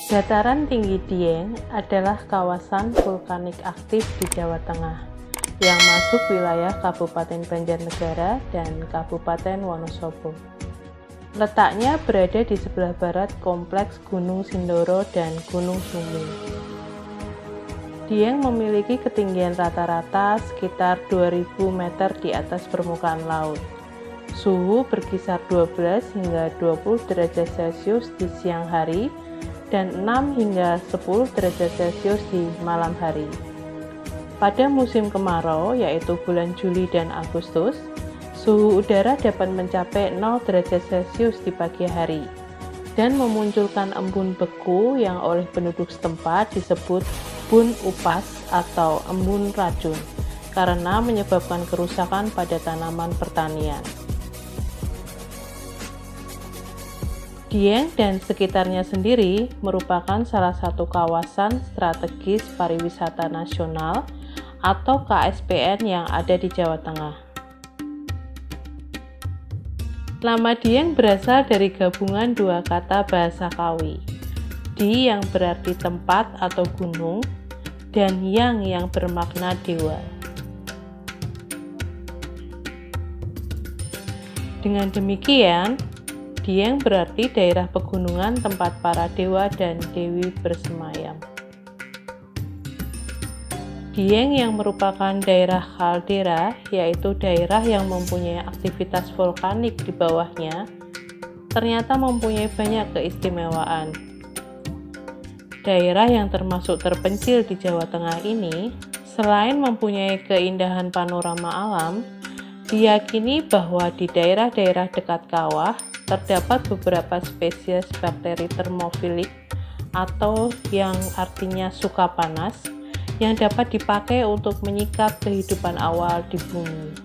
Dataran tinggi Dieng adalah kawasan vulkanik aktif di Jawa Tengah yang masuk wilayah Kabupaten Banjarnegara dan Kabupaten Wonosobo. Letaknya berada di sebelah barat kompleks Gunung Sindoro dan Gunung Sumbing. Dieng memiliki ketinggian rata-rata sekitar 2000 meter di atas permukaan laut. Suhu berkisar 12 hingga 20 derajat Celcius di siang hari dan 6 hingga 10 derajat Celcius di malam hari. Pada musim kemarau, yaitu bulan Juli dan Agustus, suhu udara dapat mencapai 0 derajat Celcius di pagi hari dan memunculkan embun beku yang oleh penduduk setempat disebut embun upas atau embun racun karena menyebabkan kerusakan pada tanaman pertanian. Dieng dan sekitarnya sendiri merupakan salah satu kawasan strategis pariwisata nasional atau KSPN yang ada di Jawa Tengah. Nama Dieng berasal dari gabungan dua kata bahasa Kawi, di yang berarti tempat atau gunung, dan yang bermakna dewa. Dengan demikian, Dieng berarti daerah pegunungan tempat para dewa dan dewi bersemayam. Dieng yang merupakan daerah kaldera, yaitu daerah yang mempunyai aktivitas vulkanik di bawahnya, ternyata mempunyai banyak keistimewaan. Daerah yang termasuk terpencil di Jawa Tengah ini, selain mempunyai keindahan panorama alam, diyakini bahwa di daerah-daerah dekat kawah terdapat beberapa spesies bakteri termofilik atau yang artinya suka panas yang dapat dipakai untuk menyikap kehidupan awal di bumi.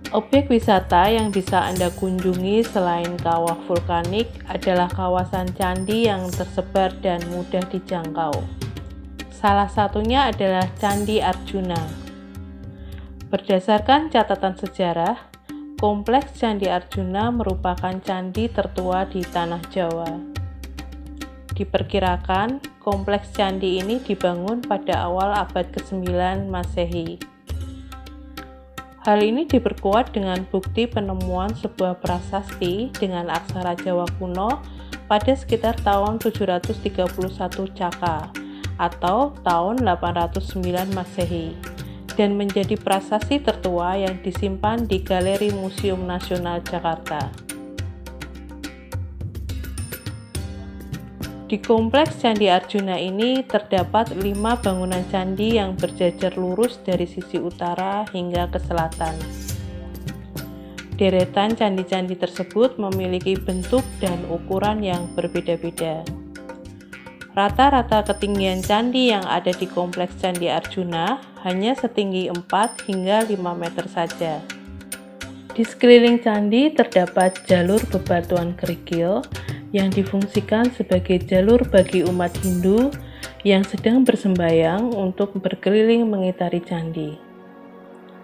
Objek wisata yang bisa Anda kunjungi selain kawah vulkanik adalah kawasan candi yang tersebar dan mudah dijangkau. Salah satunya adalah Candi Arjuna. Berdasarkan catatan sejarah, Kompleks Candi Arjuna merupakan candi tertua di tanah Jawa. Diperkirakan, kompleks candi ini dibangun pada awal abad ke-9 Masehi. Hal ini diperkuat dengan bukti penemuan sebuah prasasti dengan aksara Jawa kuno pada sekitar tahun 731 Caka atau tahun 809 Masehi. Dan menjadi prasasti tertua yang disimpan di Galeri Museum Nasional Jakarta. Di kompleks Candi Arjuna ini terdapat 5 bangunan candi yang berjajar lurus dari sisi utara hingga ke selatan. Deretan candi-candi tersebut memiliki bentuk dan ukuran yang berbeda-beda. Rata-rata ketinggian candi yang ada di kompleks Candi Arjuna hanya setinggi 4 hingga 5 meter saja. Di sekeliling candi terdapat jalur bebatuan kerikil yang difungsikan sebagai jalur bagi umat Hindu yang sedang bersembayang untuk berkeliling mengitari candi.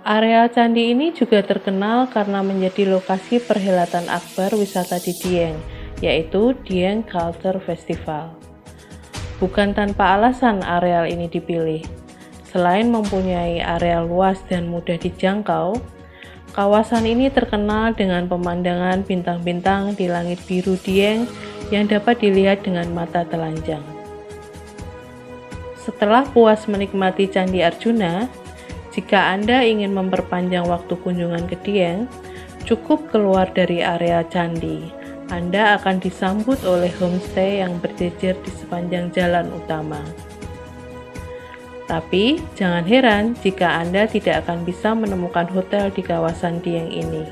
Areal candi ini juga terkenal karena menjadi lokasi perhelatan akbar wisata di Dieng, yaitu Dieng Culture Festival. Bukan tanpa alasan areal ini dipilih. Selain mempunyai areal luas dan mudah dijangkau, kawasan ini terkenal dengan pemandangan bintang-bintang di langit biru Dieng yang dapat dilihat dengan mata telanjang. Setelah puas menikmati Candi Arjuna, jika Anda ingin memperpanjang waktu kunjungan ke Dieng, cukup keluar dari area candi. Anda akan disambut oleh homestay yang berjejer di sepanjang jalan utama. Tapi, jangan heran jika Anda tidak akan bisa menemukan hotel di kawasan Dieng ini.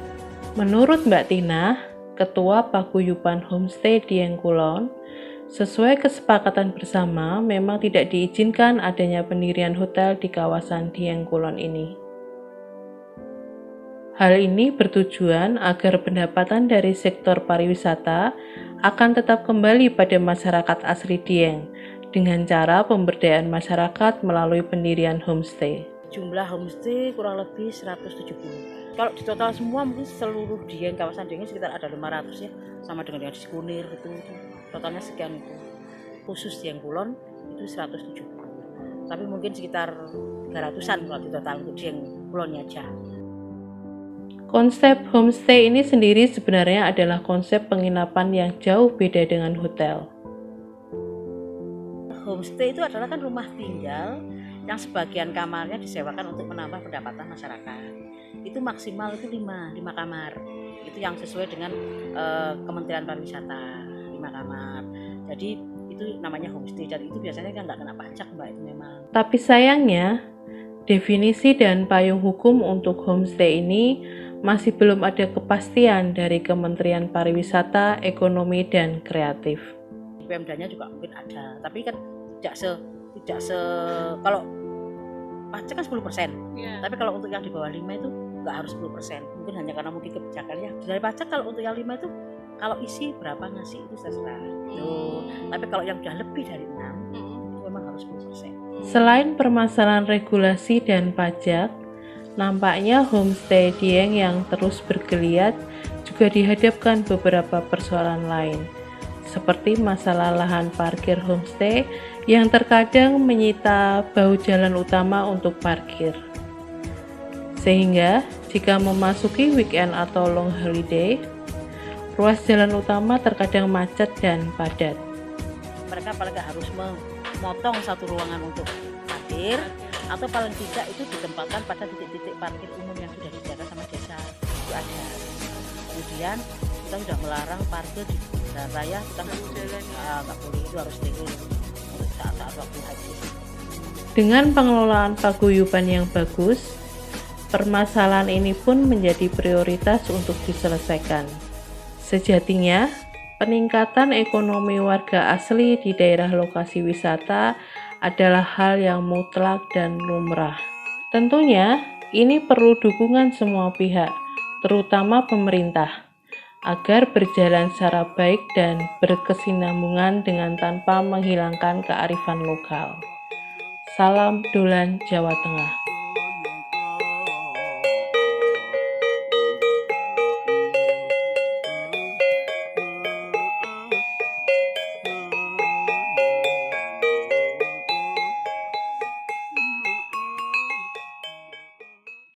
Menurut Mbak Tina, Ketua Paguyuban Homestay Dieng Kulon, sesuai kesepakatan bersama, memang tidak diizinkan adanya pendirian hotel di kawasan Dieng Kulon ini. Hal ini bertujuan agar pendapatan dari sektor pariwisata akan tetap kembali pada masyarakat asli Dieng dengan cara pemberdayaan masyarakat melalui pendirian homestay. Jumlah homestay kurang lebih 170. Kalau di total semua mungkin seluruh Dieng, kawasan Dieng sekitar ada 500 ya, sama dengan yang di Sikunir itu totalnya sekian itu. khusus yang kulon itu 170. Tapi mungkin sekitar 300-an kalau di total untuk yang kulonnya aja. Konsep homestay ini sendiri sebenarnya adalah konsep penginapan yang jauh beda dengan hotel. Homestay itu adalah kan rumah tinggal yang sebagian kamarnya disewakan untuk menambah pendapatan masyarakat. Itu maksimal itu 5 kamar. Itu yang sesuai dengan Kementerian Pariwisata, 5 kamar. Jadi itu namanya homestay dan itu biasanya kan nggak kena pajak Mbak, itu memang. Tapi sayangnya, definisi dan payung hukum untuk homestay ini masih belum ada kepastian dari Kementerian Pariwisata, Ekonomi, dan Kreatif. Pemdanya juga mungkin ada, tapi kan tidak se kalau pajak kan 10%. Tapi kalau untuk yang di bawah 5 itu nggak harus 10%. Mungkin hanya karena mungkin kebijakannya. Dari pajak kalau untuk yang 5 itu kalau isi berapa ngasih itu terserah. Tapi kalau yang sudah lebih dari 6 itu memang harus 10%. Selain permasalahan regulasi dan pajak, nampaknya homestay Dieng yang terus bergeliat juga dihadapkan beberapa persoalan lain, seperti masalah lahan parkir homestay yang terkadang menyita bahu jalan utama untuk parkir. Sehingga jika memasuki weekend atau long holiday, ruas jalan utama terkadang macet dan padat. Mereka paling nggak harus memotong satu ruangan untuk parkir, atau paling tidak itu ditempatkan pada titik-titik parkir umum yang sudah disediakan sama desa. Itu ada. Kemudian kita sudah melarang parkir di jalan raya, kita nggak boleh, itu harus steril untuk saat-saat waktu haji. Dengan pengelolaan paguyuban yang bagus, permasalahan ini pun menjadi prioritas untuk diselesaikan. Sejatinya, peningkatan ekonomi warga asli di daerah lokasi wisata adalah hal yang mutlak dan lumrah. Tentunya, ini perlu dukungan semua pihak, terutama pemerintah, agar berjalan secara baik dan berkesinambungan dengan tanpa menghilangkan kearifan lokal. Salam Dolan, Jawa Tengah.